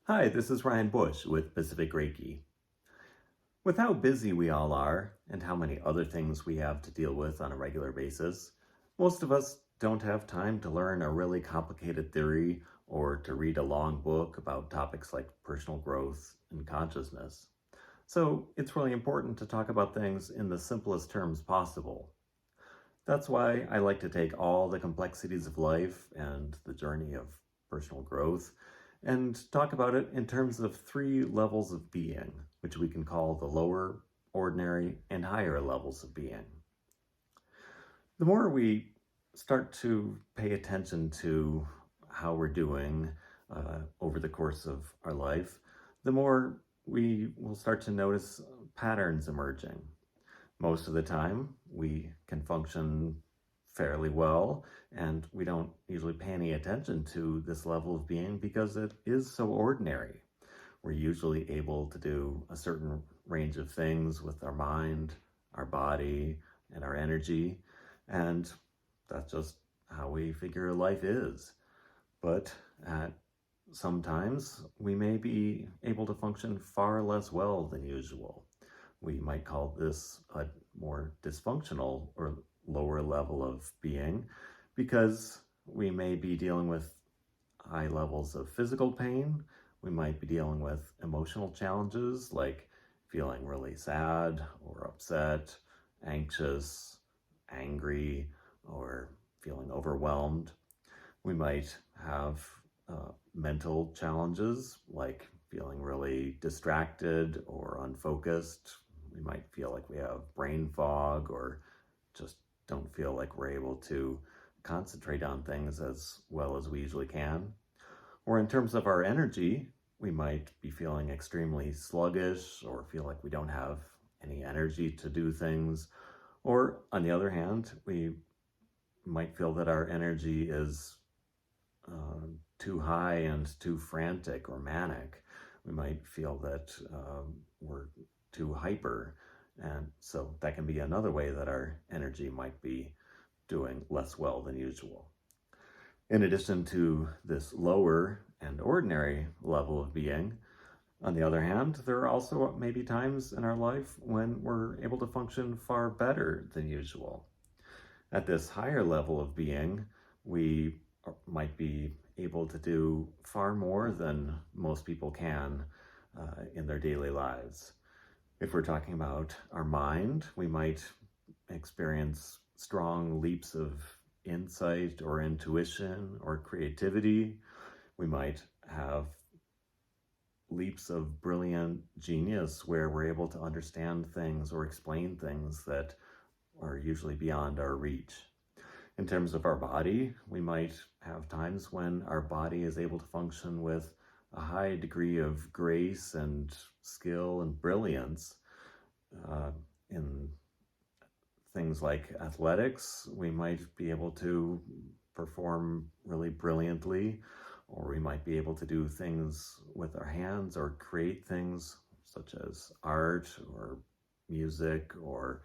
Hi, this is Ryan Bush with Pacific Reiki. With how busy we all are and how many other things we have to deal with on a regular basis, most of us don't have time to learn a really complicated theory or to read a long book about topics like personal growth and consciousness. So it's really important to talk about things in the simplest terms possible. That's why I like to take all the complexities of life and the journey of personal growth and talk about it in terms of three levels of being, which we can call the lower, ordinary, and higher levels of being. The more we start to pay attention to how we're doing over the course of our life, the more we will start to notice patterns emerging. Most of the time, we can function fairly well, and we don't usually pay any attention to this level of being because it is so ordinary. We're usually able to do a certain range of things with our mind, our body, and our energy, and that's just how we figure life is. But at sometimes we may be able to function far less well than usual. We might call this a more dysfunctional or lower level of being because we may be dealing with high levels of physical pain. We might be dealing with emotional challenges like feeling really sad or upset, anxious, angry, or feeling overwhelmed. We might have mental challenges like feeling really distracted or unfocused. We might feel like we have brain fog or just don't feel like we're able to concentrate on things as well as we usually can. Or in terms of our energy, we might be feeling extremely sluggish or feel like we don't have any energy to do things. Or on the other hand, we might feel that our energy is too high and too frantic or manic. We might feel that we're too hyper. And so that can be another way that our energy might be doing less well than usual. In addition to this lower and ordinary level of being, on the other hand, there are also maybe times in our life when we're able to function far better than usual. At this higher level of being, we might be able to do far more than most people can in their daily lives. If we're talking about our mind, we might experience strong leaps of insight or intuition or creativity. We might have leaps of brilliant genius where we're able to understand things or explain things that are usually beyond our reach. In terms of our body, we might have times when our body is able to function with a high degree of grace and skill and brilliance. In things like athletics, we might be able to perform really brilliantly, or we might be able to do things with our hands or create things such as art or music, or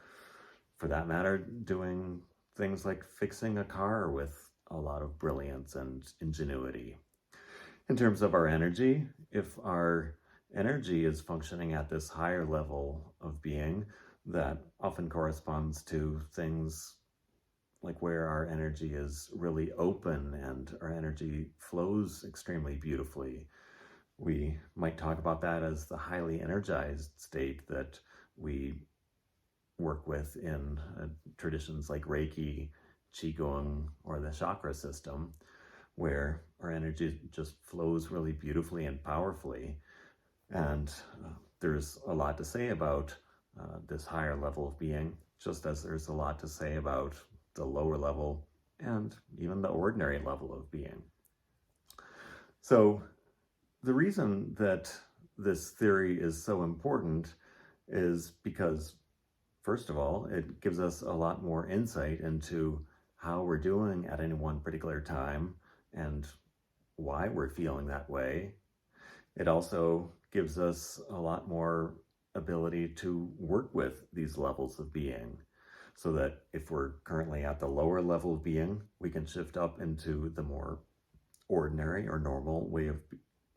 for that matter, doing things like fixing a car with a lot of brilliance and ingenuity. In terms of our energy, if our energy is functioning at this higher level of being, that often corresponds to things like where our energy is really open and our energy flows extremely beautifully. We might talk about that as the highly energized state that we work with in traditions like Reiki, Qigong, or the chakra system, where our energy just flows really beautifully and powerfully. And there's a lot to say about this higher level of being, just as there's a lot to say about the lower level and even the ordinary level of being. So the reason that this theory is so important is because, first of all, it gives us a lot more insight into how we're doing at any one particular time and why we're feeling that way. It also gives us a lot more ability to work with these levels of being, so that if we're currently at the lower level of being, we can shift up into the more ordinary or normal way of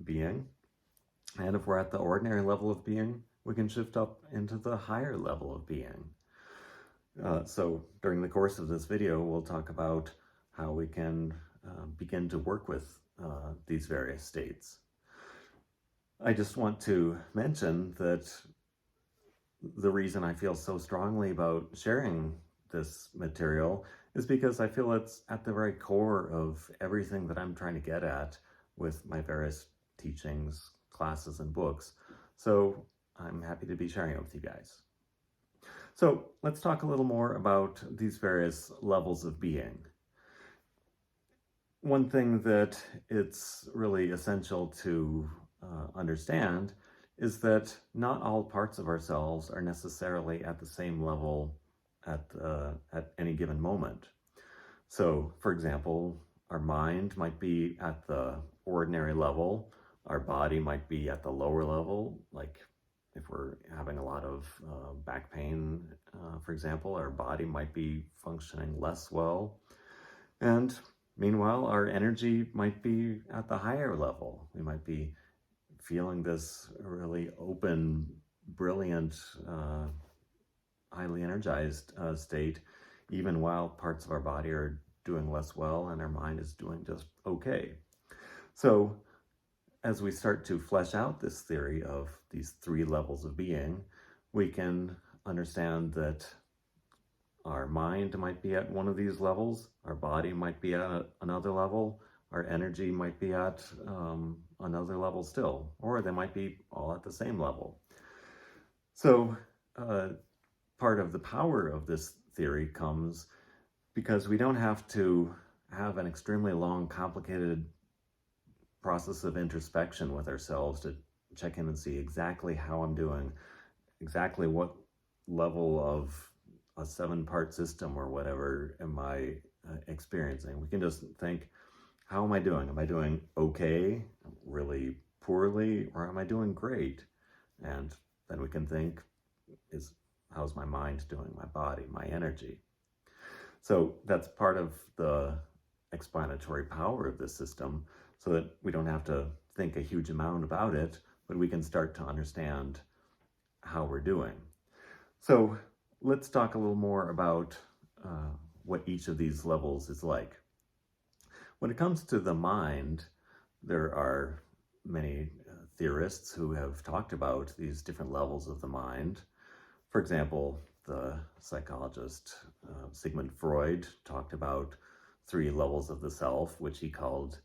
being. And if we're at the ordinary level of being, we can shift up into the higher level of being. So during the course of this video, we'll talk about how we can begin to work with these various states. I just want to mention that the reason I feel so strongly about sharing this material is because I feel it's at the very core of everything that I'm trying to get at with my various teachings, classes, and books. So I'm happy to be sharing it with you guys. So let's talk a little more about these various levels of being. One thing that it's really essential to understand is that not all parts of ourselves are necessarily at the same level at any given moment. So, for example, our mind might be at the ordinary level, our body might be at the lower level, like if we're having a lot of back pain, for example, our body might be functioning less well. And meanwhile, our energy might be at the higher level. We might be feeling this really open, brilliant, highly energized state, even while parts of our body are doing less well and our mind is doing just okay. So as we start to flesh out this theory of these three levels of being, we can understand that our mind might be at one of these levels, our body might be at another level, our energy might be at another level still, or they might be all at the same level. So part of the power of this theory comes because we don't have to have an extremely long, complicated process of introspection with ourselves to check in and see exactly how I'm doing, exactly what level of a 7-part system or whatever am I experiencing. We can just think, how am I doing? Am I doing okay, really poorly, or am I doing great? And then we can think, how's my mind doing, my body, my energy? So that's part of the explanatory power of this system, so that we don't have to think a huge amount about it, but we can start to understand how we're doing. So let's talk a little more about what each of these levels is like. When it comes to the mind, there are many theorists who have talked about these different levels of the mind. For example, the psychologist Sigmund Freud talked about 3 levels of the self, which he called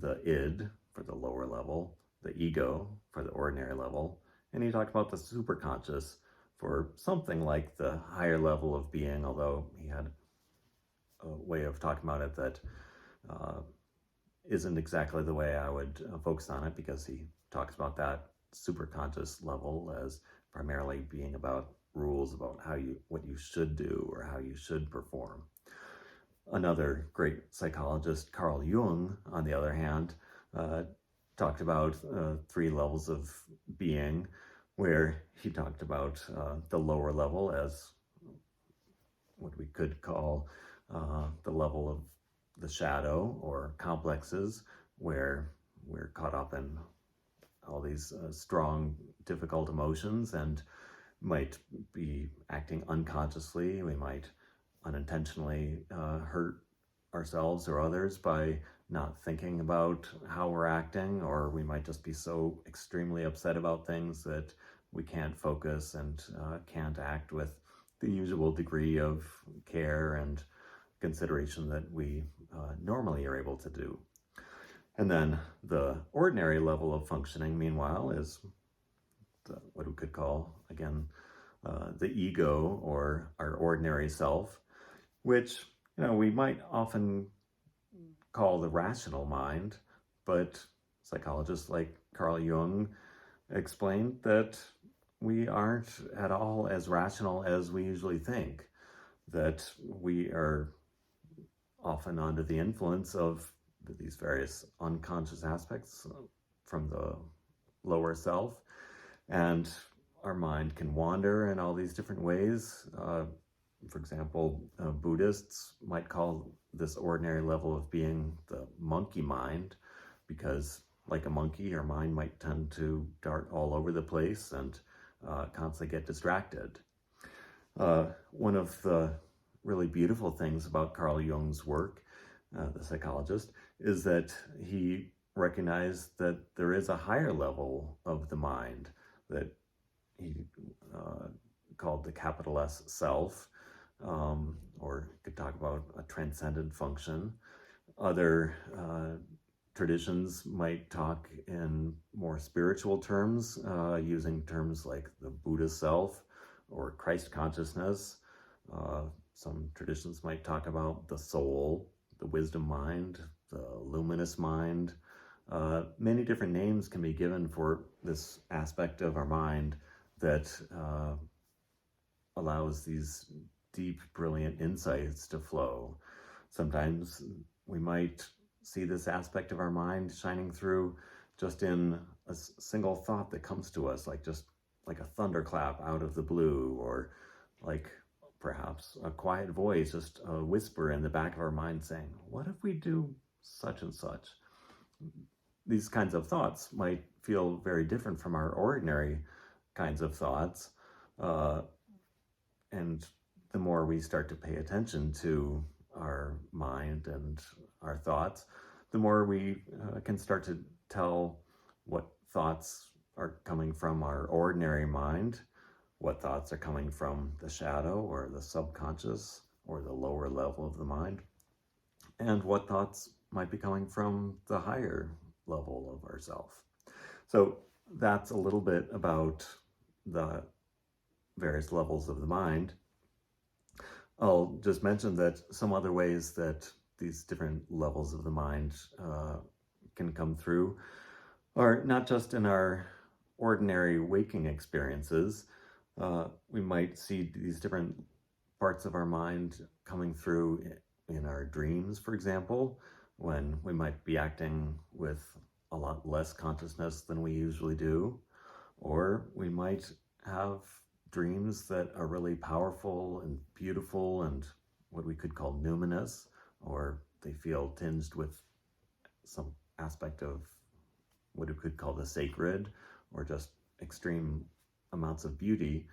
the id for the lower level, the ego for the ordinary level, and he talked about the superconscious for something like the higher level of being, although he had a way of talking about it that isn't exactly the way I would focus on it, because he talks about that superconscious level as primarily being about rules about what you should do or how you should perform. Another great psychologist, Carl Jung, on the other hand, talked about 3 levels of being, where he talked about the lower level as what we could call the level of the shadow or complexes, where we're caught up in all these strong, difficult emotions and might be acting unconsciously. We might unintentionally hurt ourselves or others by not thinking about how we're acting, or we might just be so extremely upset about things that we can't focus and can't act with the usual degree of care and consideration that we normally are able to do. And then the ordinary level of functioning, meanwhile, is what we could call, again, the ego, or our ordinary self, which we might often call the rational mind, but psychologists like Carl Jung explained that we aren't at all as rational as we usually think, that we are often under the influence of these various unconscious aspects from the lower self, and our mind can wander in all these different ways. For example, Buddhists might call this ordinary level of being the monkey mind, because like a monkey, our mind might tend to dart all over the place and constantly get distracted. One of the really beautiful things about Carl Jung's work, the psychologist, is that he recognized that there is a higher level of the mind that he called the capital S self, or you could talk about a transcendent function. Other traditions might talk in more spiritual terms, using terms like the Buddha self or Christ consciousness. Some traditions might talk about the soul, the wisdom mind, the luminous mind. Many different names can be given for this aspect of our mind that allows these deep, brilliant insights to flow. Sometimes we might see this aspect of our mind shining through just in a single thought that comes to us, like just like a thunderclap out of the blue, or like perhaps a quiet voice, just a whisper in the back of our mind saying, what if we do such and such? These kinds of thoughts might feel very different from our ordinary kinds of thoughts. And the more we start to pay attention to our mind and our thoughts, the more we can start to tell what thoughts are coming from our ordinary mind, what thoughts are coming from the shadow or the subconscious or the lower level of the mind, and what thoughts might be coming from the higher level of ourself. So that's a little bit about the various levels of the mind. I'll just mention that some other ways that these different levels of the mind can come through are not just in our ordinary waking experiences. We might see these different parts of our mind coming through in our dreams, for example, when we might be acting with a lot less consciousness than we usually do. Or we might have dreams that are really powerful and beautiful and what we could call numinous, or they feel tinged with some aspect of what we could call the sacred, or just extreme amounts of beauty.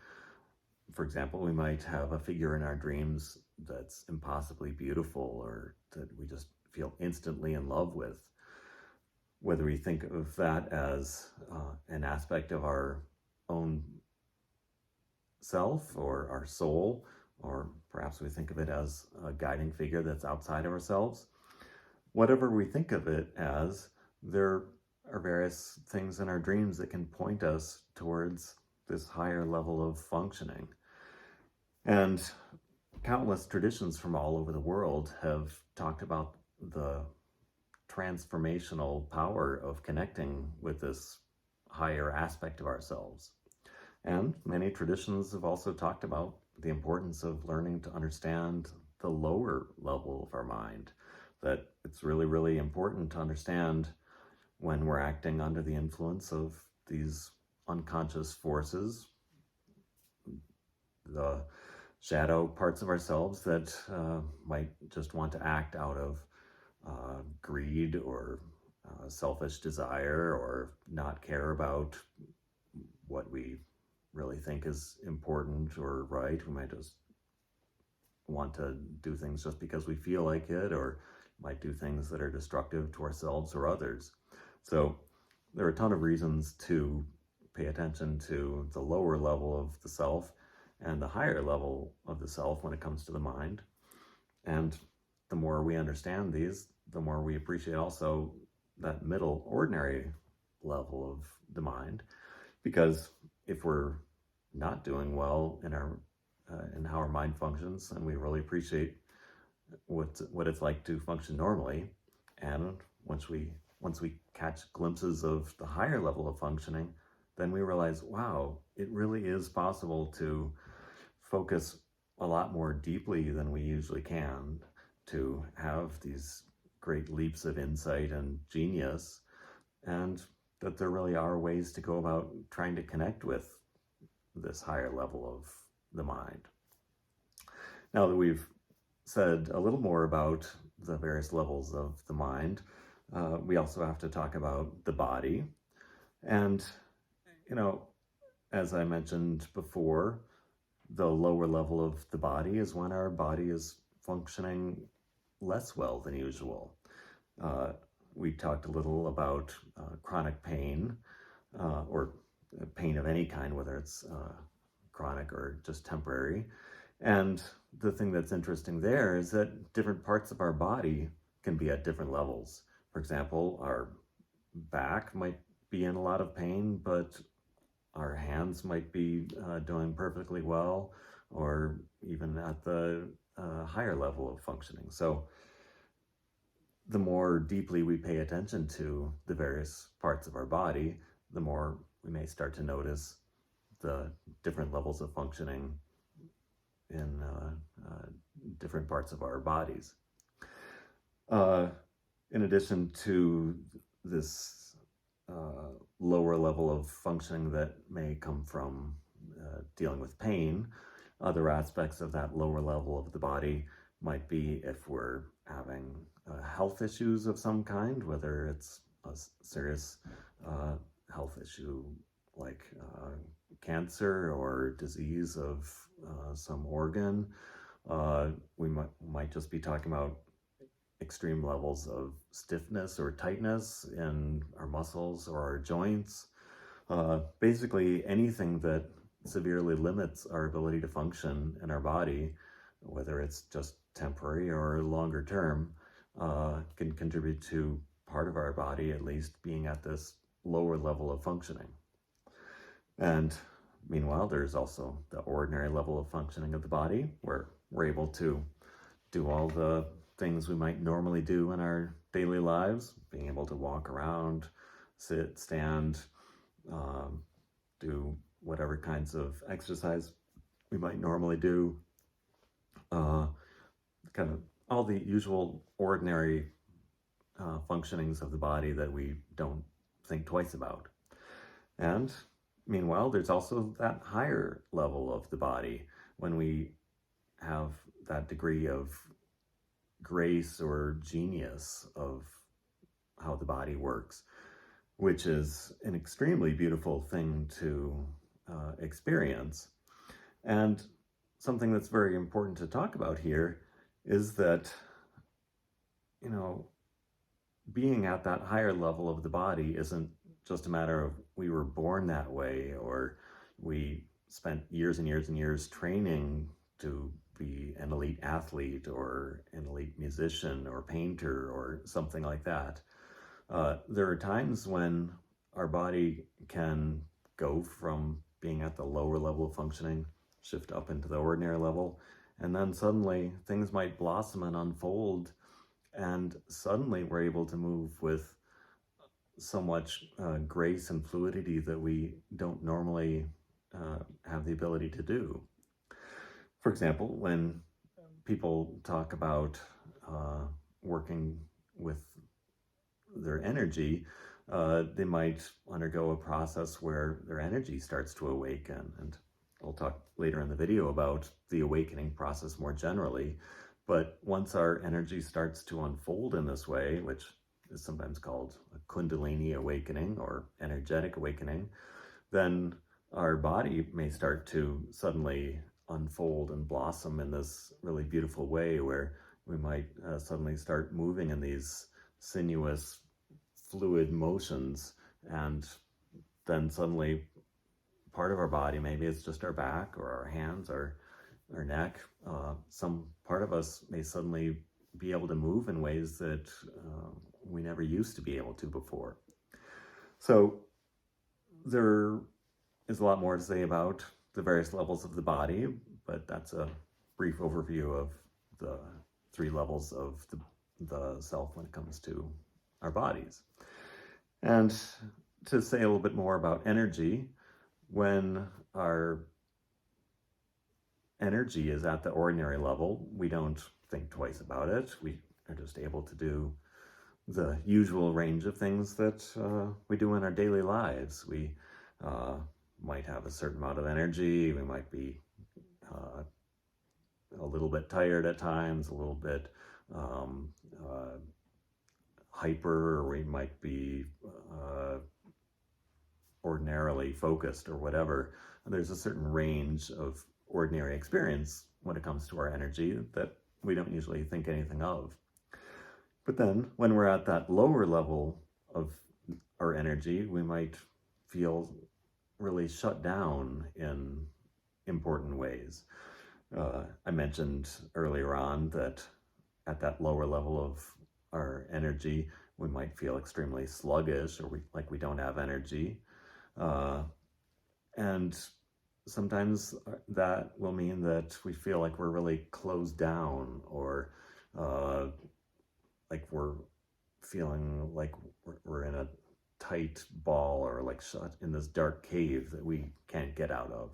For example, we might have a figure in our dreams that's impossibly beautiful, or that we just feel instantly in love with. Whether we think of that as an aspect of our own self or our soul, or perhaps we think of it as a guiding figure that's outside of ourselves. Whatever we think of it as, there are various things in our dreams that can point us towards this higher level of functioning. And countless traditions from all over the world have talked about the transformational power of connecting with this higher aspect of ourselves. And many traditions have also talked about the importance of learning to understand the lower level of our mind, that it's really, really important to understand when we're acting under the influence of these unconscious forces, the shadow parts of ourselves that might just want to act out of greed or selfish desire, or not care about what we really think is important or right. We might just want to do things just because we feel like it, or might do things that are destructive to ourselves or others. So there are a ton of reasons to pay attention to the lower level of the self and the higher level of the self when it comes to the mind. And the more we understand these, the more we appreciate also that middle ordinary level of the mind. Because if we're not doing well in our in how our mind functions, and we really appreciate what it's like to function normally, and once we catch glimpses of the higher level of functioning, then we realize, wow, it really is possible to focus a lot more deeply than we usually can, to have these great leaps of insight and genius, and that there really are ways to go about trying to connect with this higher level of the mind. Now that we've said a little more about the various levels of the mind, We also have to talk about the body. And, you know, as I mentioned before, the lower level of the body is when our body is functioning less well than usual. Uh, we talked a little about chronic pain, or pain of any kind, whether it's chronic or just temporary. And the thing that's interesting there is that different parts of our body can be at different levels. For example, our back might be in a lot of pain, but our hands might be doing perfectly well, or even at the higher level of functioning. So the more deeply we pay attention to the various parts of our body, the more we may start to notice the different levels of functioning in different parts of our bodies. In addition to this lower level of functioning that may come from dealing with pain, other aspects of that lower level of the body might be if we're having health issues of some kind, whether it's a serious health issue like cancer or disease of some organ. We might just be talking about extreme levels of stiffness or tightness in our muscles or our joints. Basically anything that severely limits our ability to function in our body, whether it's just temporary or longer term, can contribute to part of our body at least being at this lower level of functioning. And meanwhile, there's also the ordinary level of functioning of the body where we're able to do all the things we might normally do in our daily lives, being able to walk around, sit, stand, do whatever kinds of exercise we might normally do, kind of all the usual ordinary functionings of the body that we don't think twice about. And meanwhile, there's also that higher level of the body when we have that degree of grace or genius of how the body works, which is an extremely beautiful thing to experience. And something that's very important to talk about here is that, you know, being at that higher level of the body isn't just a matter of we were born that way, or we spent years and years and years training to be an elite athlete or an elite musician or painter or something like that. There are times when our body can go from being at the lower level of functioning, shift up into the ordinary level, and then suddenly things might blossom and unfold, and suddenly we're able to move with so much grace and fluidity that we don't normally have the ability to do. For example, when people talk about working with their energy, they might undergo a process where their energy starts to awaken. And I'll talk later in the video about the awakening process more generally. But once our energy starts to unfold in this way, which is sometimes called a Kundalini awakening or energetic awakening, then our body may start to suddenly unfold and blossom in this really beautiful way where we might suddenly start moving in these sinuous, fluid motions, and then suddenly part of our body, maybe it's just our back or our hands or our neck, some part of us may suddenly be able to move in ways that we never used to be able to before. So there is a lot more to say about the various levels of the body, but that's a brief overview of the three levels of the self when it comes to our bodies. And to say a little bit more about energy, when our energy is at the ordinary level, we don't think twice about it. We are just able to do the usual range of things that we do in our daily lives. We might have a certain amount of energy. We might be a little bit tired at times, a little bit hyper, or we might be ordinarily focused or whatever. There's a certain range of ordinary experience when it comes to our energy that we don't usually think anything of. But then when we're at that lower level of our energy, we might feel really shut down in important ways. I mentioned earlier on that at that lower level of our energy, we might feel extremely sluggish, or like we don't have energy. And sometimes that will mean that we feel like we're really closed down, or like we're feeling like we're in a tight ball, or like shut in this dark cave that we can't get out of.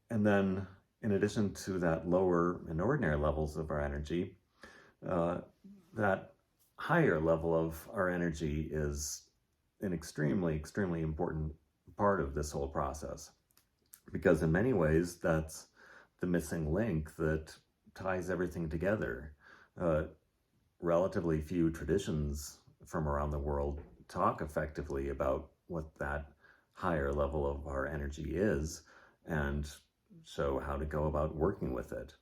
And then in addition to that lower and ordinary levels of our energy, that higher level of our energy is an extremely, extremely important part of this whole process. Because in many ways, that's the missing link that ties everything together. Relatively few traditions from around the world talk effectively about what that higher level of our energy is, and show how to go about working with it.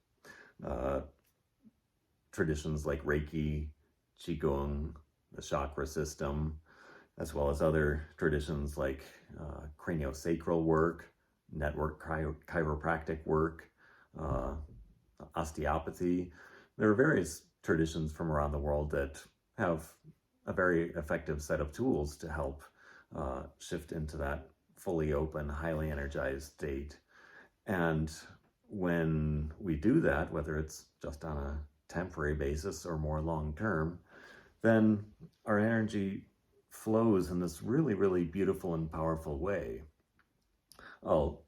Traditions like Reiki, Qigong, the chakra system, as well as other traditions like craniosacral work, network chiropractic work, osteopathy. There are various traditions from around the world that have a very effective set of tools to help shift into that fully open, highly energized state. And when we do that, whether it's just on a temporary basis or more long-term, then our energy flows in this really, really beautiful and powerful way. I'll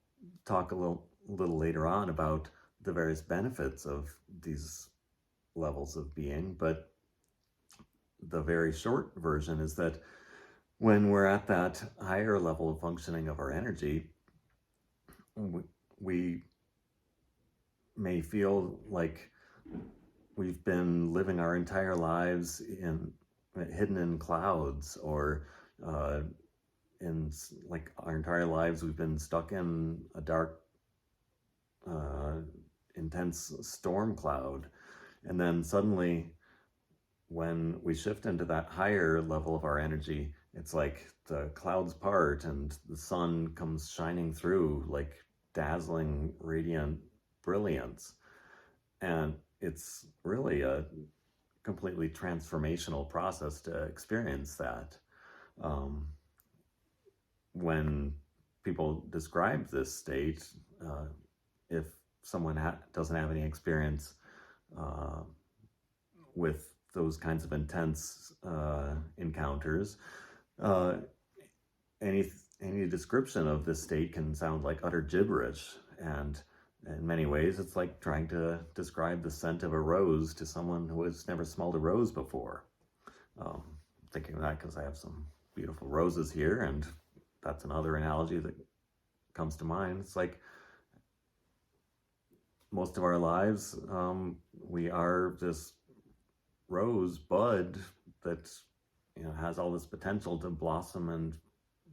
talk a little later on about the various benefits of these levels of being, but the very short version is that when we're at that higher level of functioning of our energy, we may feel like we've been living our entire lives hidden in clouds, or in like our entire lives we've been stuck in a dark, intense storm cloud. And then suddenly, when we shift into that higher level of our energy, it's like the clouds part and the sun comes shining through like dazzling, radiant brilliance. And it's really a completely transformational process to experience that. When people describe this state, if someone doesn't have any experience with those kinds of intense encounters, any description of this state can sound like utter gibberish. And in many ways, it's like trying to describe the scent of a rose to someone who has never smelled a rose before. Thinking of that because I have some beautiful roses here, and that's another analogy that comes to mind. It's like most of our lives, we are this rose bud that has all this potential to blossom and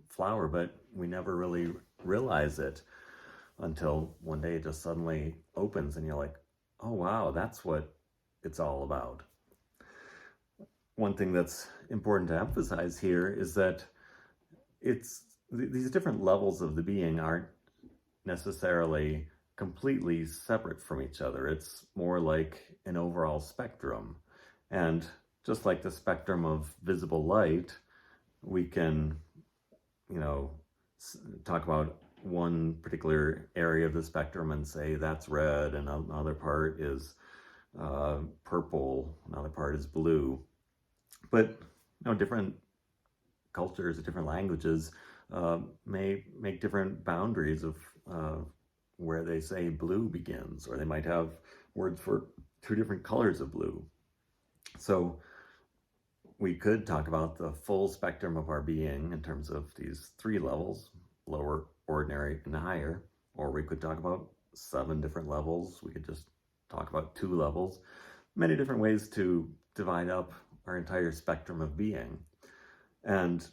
flower, but we never really realize it until one day it just suddenly opens and you're like, oh wow, that's what it's all about. One thing that's important to emphasize here is that these different levels of the being aren't necessarily completely separate from each other. It's more like an overall spectrum. And just like the spectrum of visible light, we can, talk about one particular area of the spectrum and say that's red, and another part is purple, another part is blue. But different cultures, different languages may make different boundaries of where they say blue begins, or they might have words for two different colors of blue. So we could talk about the full spectrum of our being in terms of these three levels: lower, ordinary, and higher. Or we could talk about 7 different levels. We could just talk about 2 levels. Many different ways to divide up our entire spectrum of being. And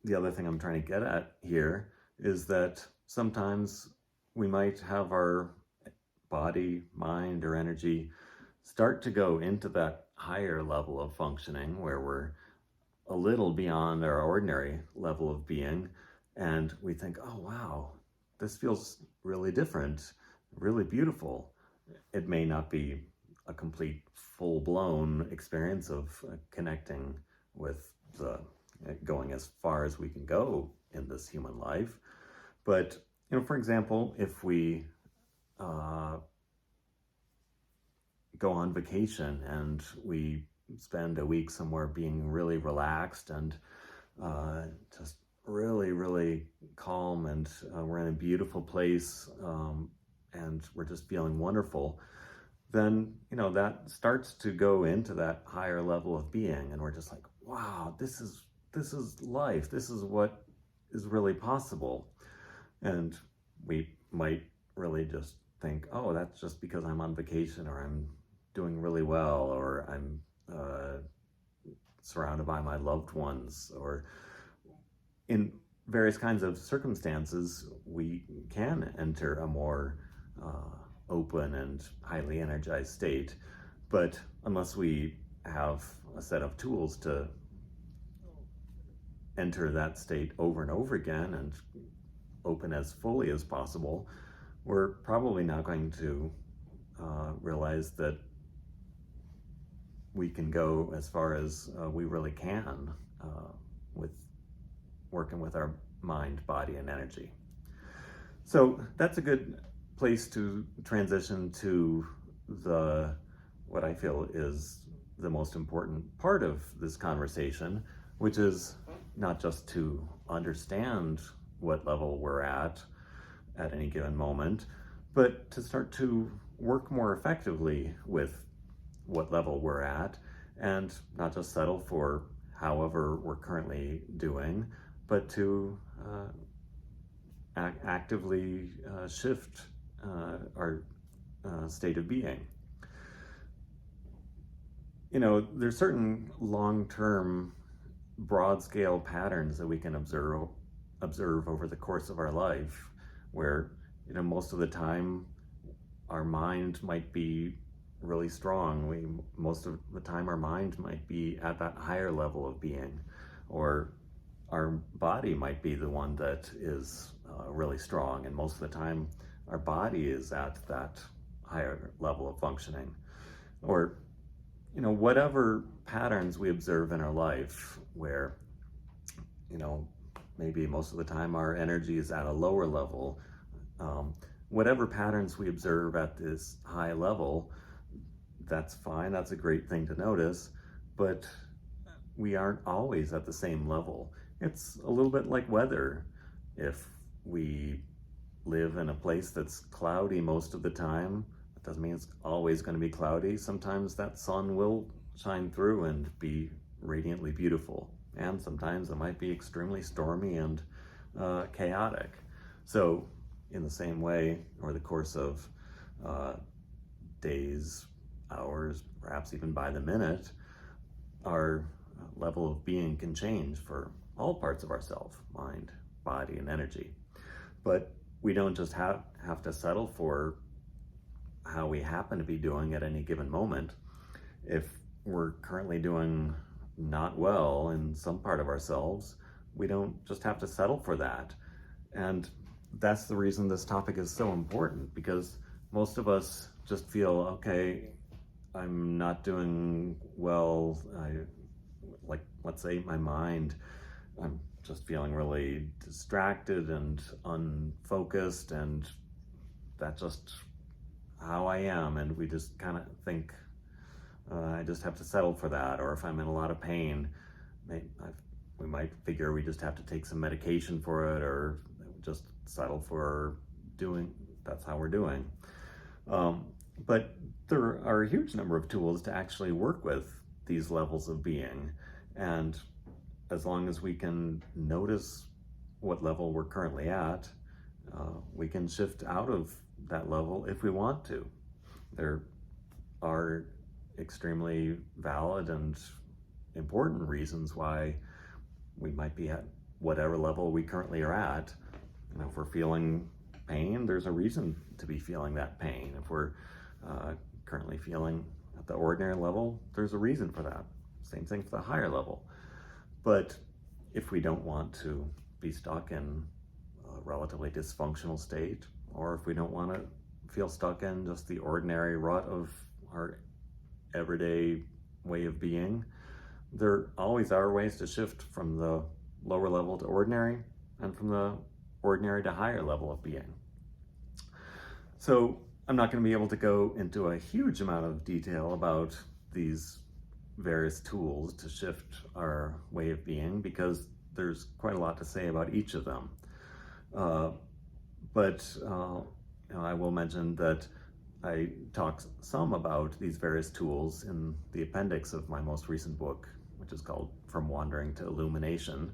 the other thing I'm trying to get at here is that sometimes we might have our body, mind, or energy start to go into that higher level of functioning where we're a little beyond our ordinary level of being, and we think, oh wow, this feels really different, really beautiful. It may not be a complete full-blown experience of connecting with the going as far as we can go in this human life, but for example, if we go on vacation and we spend a week somewhere being really relaxed and just really, really calm, and we're in a beautiful place, and we're just feeling wonderful, then that starts to go into that higher level of being, and we're just like, wow, this is life. This is what is really possible. And we might really just think, oh, that's just because I'm on vacation, or I'm doing really well, or I'm surrounded by my loved ones, or in various kinds of circumstances, we can enter a more open and highly energized state. But unless we have a set of tools to enter that state over and over again and open as fully as possible, we're probably not going to realize that we can go as far as we really can with working with our mind, body, and energy. So that's a good place to transition to what I feel is the most important part of this conversation, which is not just to understand what level we're at any given moment, but to start to work more effectively with what level we're at, and not just settle for however we're currently doing, but to actively shift our state of being. There's certain long-term, broad-scale patterns that we can observe over the course of our life, where most of the time our mind might be really strong. Most of the time our mind might be at that higher level of being, or our body might be the one that is really strong, and most of the time our body is at that higher level of functioning. Or whatever patterns we observe in our life, where maybe most of the time our energy is at a lower level, whatever patterns we observe at this high level, that's fine, that's a great thing to notice, but we aren't always at the same level. It's a little bit like weather. If we live in a place that's cloudy most of the time, that doesn't mean it's always going to be cloudy. Sometimes that sun will shine through and be radiantly beautiful, and sometimes it might be extremely stormy and chaotic. So in the same way, over the course of days, hours, perhaps even by the minute, our level of being can change for all parts of ourself, mind, body, and energy. But we don't just have to settle for how we happen to be doing at any given moment. If we're currently doing not well in some part of ourselves, we don't just have to settle for that. And that's the reason this topic is so important, because most of us just feel, okay, I'm not doing well. Let's say my mind, I'm just feeling really distracted and unfocused, and that's just how I am. And we just kind of think, I just have to settle for that. Or if I'm in a lot of pain, we might figure we just have to take some medication for it, or just settle for that's how we're doing. But there are a huge number of tools to actually work with these levels of being. And as long as we can notice what level we're currently at, we can shift out of that level if we want to. There are extremely valid and important reasons why we might be at whatever level we currently are at. If we're feeling pain, there's a reason to be feeling that pain. If we're currently feeling at the ordinary level, there's a reason for that. Same thing for the higher level. But if we don't want to be stuck in a relatively dysfunctional state, or if we don't want to feel stuck in just the ordinary rut of our everyday way of being, there always are ways to shift from the lower level to ordinary, and from the ordinary to higher level of being. So I'm not going to be able to go into a huge amount of detail about these various tools to shift our way of being, because there's quite a lot to say about each of them. But I will mention that I talk some about these various tools in the appendix of my most recent book, which is called From Wandering to Illumination.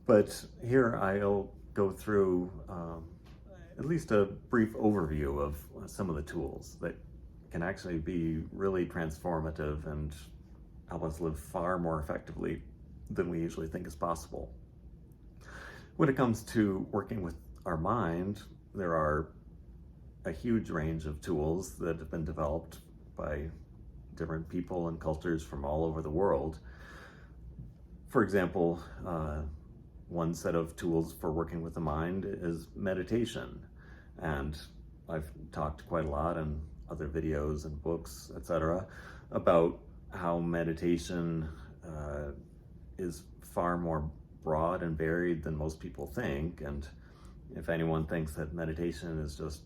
But here I'll go through at least a brief overview of some of the tools that can actually be really transformative and help us live far more effectively than we usually think is possible. When it comes to working with our mind, there are a huge range of tools that have been developed by different people and cultures from all over the world. For example, one set of tools for working with the mind is meditation. And I've talked quite a lot in other videos and books, etc., about how meditation is far more broad and varied than most people think. And if anyone thinks that meditation is just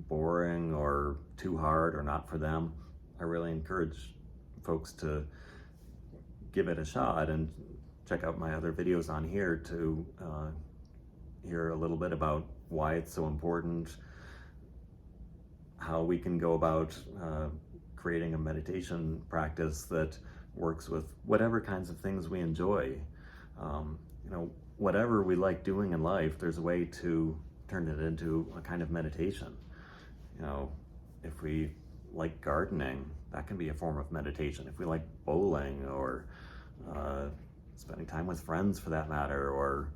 boring or too hard or not for them, I really encourage folks to give it a shot and check out my other videos on here to hear a little bit about why it's so important, how we can go about creating a meditation practice that works with whatever kinds of things we enjoy. Whatever we like doing in life, there's a way to turn it into a kind of meditation. If we like gardening, that can be a form of meditation. If we like bowling, or spending time with friends for that matter, or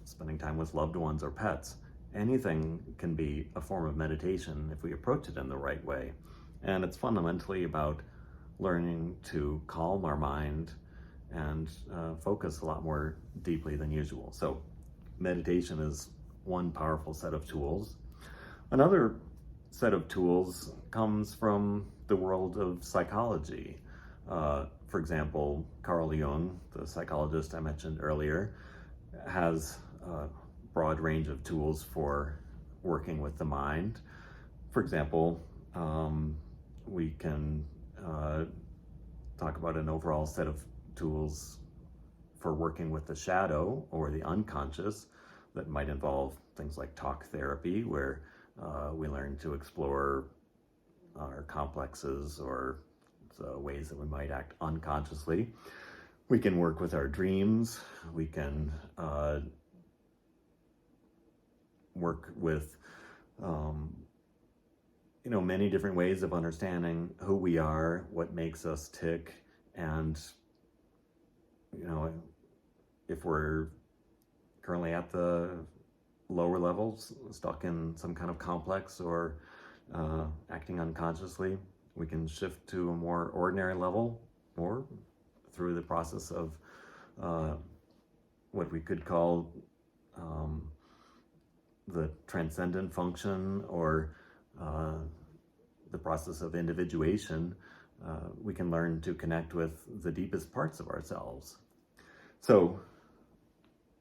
spending time with loved ones or pets, anything can be a form of meditation if we approach it in the right way. And it's fundamentally about learning to calm our mind and focus a lot more deeply than usual. So meditation is one powerful set of tools. Another set of tools comes from the world of psychology. For example, Carl Jung, the psychologist I mentioned earlier, has a broad range of tools for working with the mind. For example, we can talk about an overall set of tools for working with the shadow or the unconscious that might involve things like talk therapy, where we learn to explore our complexes or the ways that we might act unconsciously. We can work with our dreams. We can work with many different ways of understanding who we are, what makes us tick, and if we're currently at the lower levels, stuck in some kind of complex or acting unconsciously, we can shift to a more ordinary level, or through the process of what we could call the transcendent function, or the process of individuation, we can learn to connect with the deepest parts of ourselves. So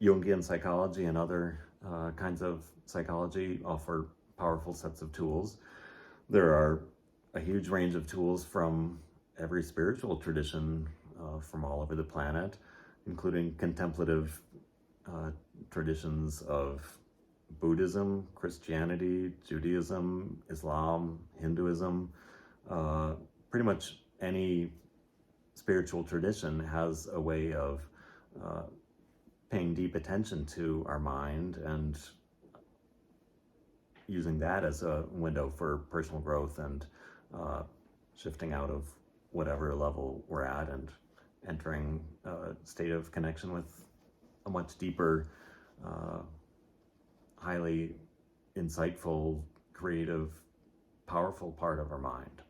Jungian psychology and other kinds of psychology offer powerful sets of tools. There are a huge range of tools from every spiritual tradition from all over the planet, including contemplative traditions of Buddhism, Christianity, Judaism, Islam, Hinduism. Pretty much any spiritual tradition has a way of paying deep attention to our mind and using that as a window for personal growth and shifting out of whatever level we're at and entering a state of connection with a much deeper, uh, highly insightful, creative, powerful part of our mind.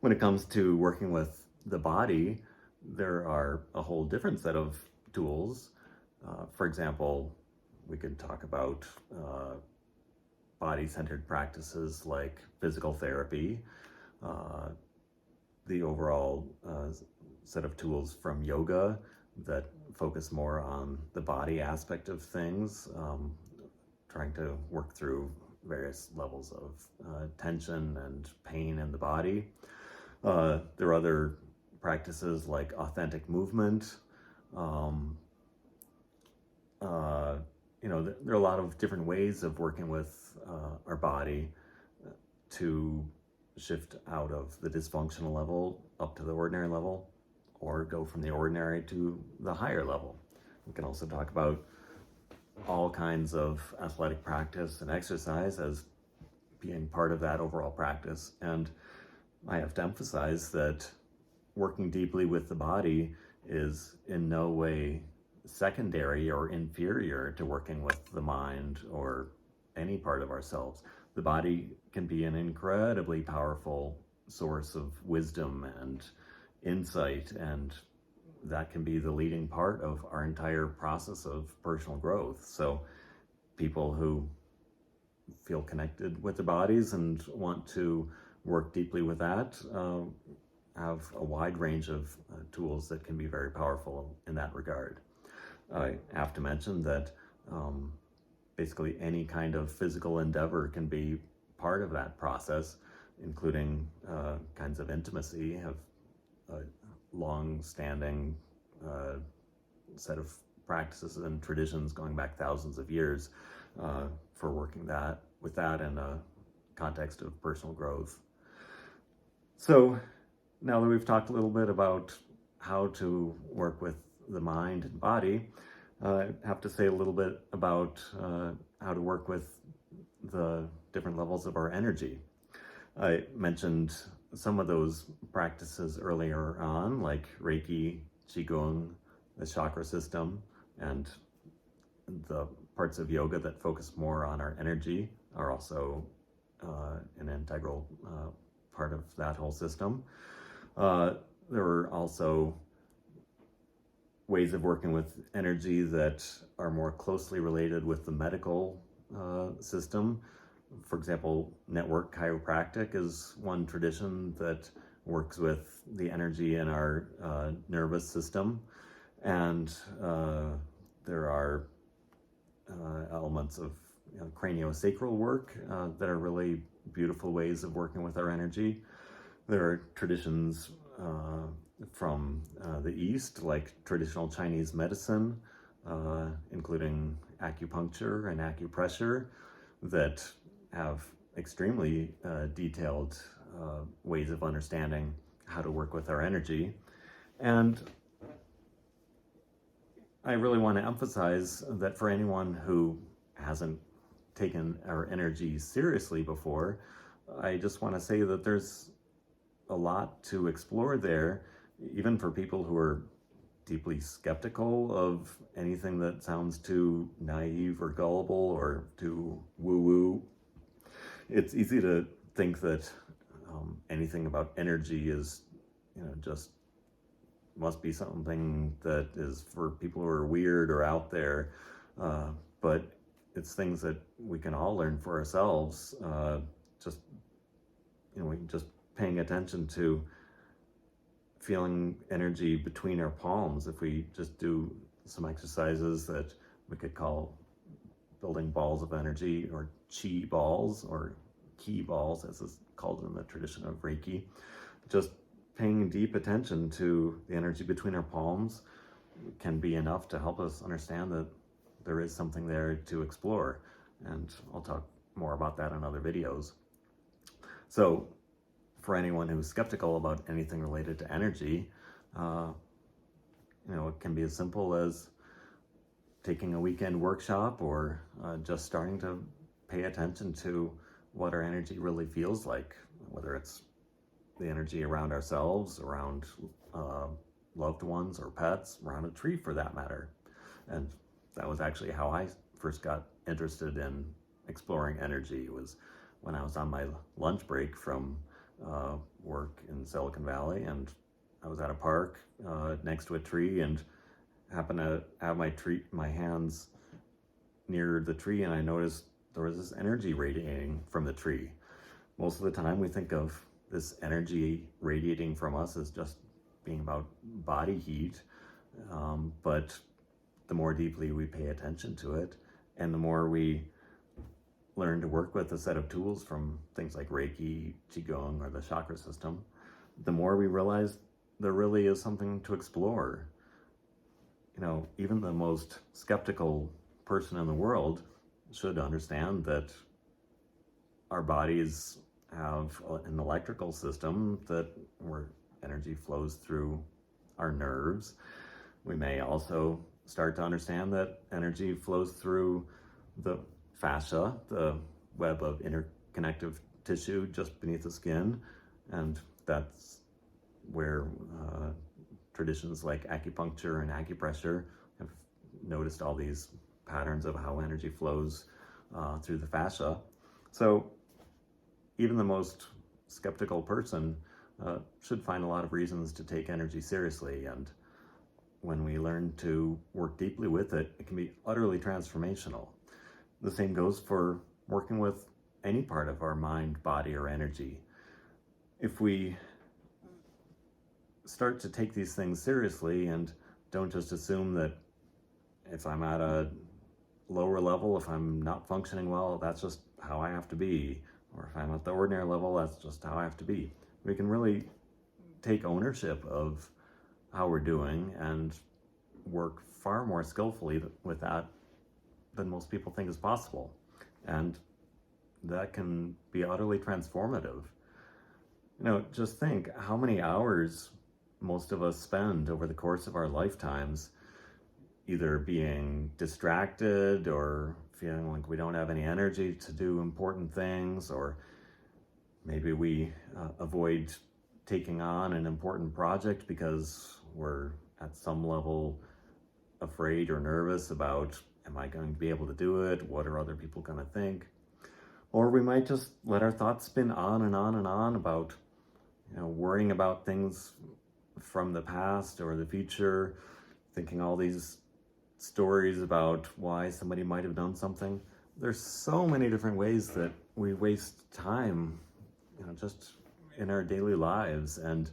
When it comes to working with the body, there are a whole different set of tools. For example, we could talk about body-centered practices like physical therapy, uh, the overall set of tools from yoga that focus more on the body aspect of things, trying to work through various levels of tension and pain in the body. There are other practices like authentic movement. Um, there are a lot of different ways of working with our body to shift out of the dysfunctional level up to the ordinary level, or go from the ordinary to the higher level. We can also talk about all kinds of athletic practice and exercise as being part of that overall practice. And I have to emphasize that working deeply with the body is in no way secondary or inferior to working with the mind or any part of ourselves. The body can be an incredibly powerful source of wisdom and insight, and that can be the leading part of our entire process of personal growth. So people who feel connected with their bodies and want to work deeply with that have a wide range of tools that can be very powerful in that regard. I have to mention that basically any kind of physical endeavor can be part of that process, including kinds of intimacy, have a long-standing set of practices and traditions going back thousands of years for working with that in a context of personal growth. So now that we've talked a little bit about how to work with the mind and body, I have to say a little bit about how to work with the different levels of our energy. I mentioned some of those practices earlier on, like Reiki, Qigong, the chakra system, and the parts of yoga that focus more on our energy are also an integral part of that whole system. There are also ways of working with energy that are more closely related with the medical system. For example, network chiropractic is one tradition that works with the energy in our nervous system. And there are elements of craniosacral work that are really beautiful ways of working with our energy. There are traditions from the East, like traditional Chinese medicine, including acupuncture and acupressure, that have extremely detailed ways of understanding how to work with our energy. And I really want to emphasize that for anyone who hasn't taken our energy seriously before, I just want to say that there's a lot to explore there, even for people who are deeply skeptical of anything that sounds too naive or gullible or too woo-woo. It's easy to think that anything about energy is, just must be something that is for people who are weird or out there, but it's things that we can all learn for ourselves. Just paying attention to feeling energy between our palms. If we just do some exercises that we could call building balls of energy, or chi balls, or ki balls, as is called in the tradition of Reiki, just paying deep attention to the energy between our palms can be enough to help us understand that there is something there to explore. And I'll talk more about that in other videos. So for anyone who's skeptical about anything related to energy, it can be as simple as taking a weekend workshop, or just starting to pay attention to what our energy really feels like, whether it's the energy around ourselves, around loved ones or pets, around a tree for that matter. And that was actually how I first got interested in exploring energy, was when I was on my lunch break from work in Silicon Valley, and I was at a park next to a tree and happened to have my hands near the tree, and I noticed there was this energy radiating from the tree. Most of the time we think of this energy radiating from us as just being about body heat, but the more deeply we pay attention to it, and the more we learn to work with a set of tools from things like Reiki, Qigong, or the chakra system, the more we realize there really is something to explore. Even the most skeptical person in the world should understand that our bodies have an electrical system where energy flows through our nerves. We may also start to understand that energy flows through the fascia, the web of interconnective tissue just beneath the skin, and that's where traditions like acupuncture and acupressure have noticed all these patterns of how energy flows through the fascia. So even the most skeptical person should find a lot of reasons to take energy seriously, and when we learn to work deeply with it, it can be utterly transformational. The same goes for working with any part of our mind, body, or energy. If we start to take these things seriously and don't just assume that if I'm at a lower level, if I'm not functioning well, that's just how I have to be, or if I'm at the ordinary level, that's just how I have to be. We can really take ownership of how we're doing and work far more skillfully with that than most people think is possible. And that can be utterly transformative. Just think how many hours most of us spend over the course of our lifetimes either being distracted or feeling like we don't have any energy to do important things, or maybe we avoid taking on an important project because we're at some level afraid or nervous about, am I going to be able to do it? What are other people going to think? Or we might just let our thoughts spin on and on and on about, worrying about things from the past or the future, thinking all these stories about why somebody might have done something. There's so many different ways that we waste time, just in our daily lives, and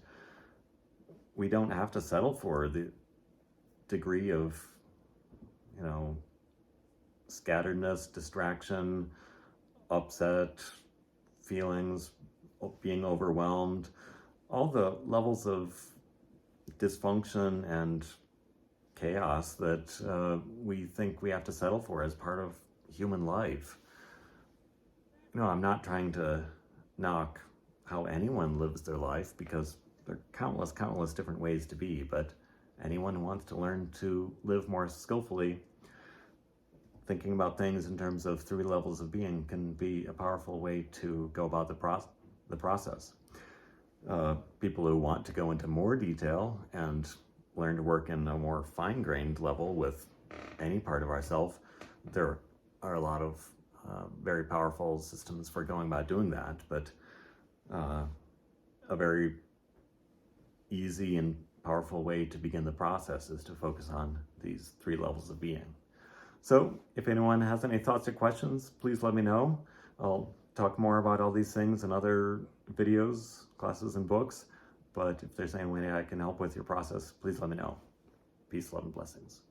we don't have to settle for the degree of, scatteredness, distraction, upset, feelings, being overwhelmed, all the levels of dysfunction and chaos that we think we have to settle for as part of human life. I'm not trying to knock how anyone lives their life, because there are countless different ways to be, but anyone who wants to learn to live more skillfully, thinking about things in terms of 3 levels of being can be a powerful way to go about the process. People who want to go into more detail and learn to work in a more fine-grained level with any part of ourself, there are a lot of very powerful systems for going about doing that, but a very easy and powerful way to begin the process is to focus on these 3 levels of being. So if anyone has any thoughts or questions, please let me know. I'll talk more about all these things in other videos, classes, and books, but if there's any way I can help with your process, please let me know. Peace, love, and blessings.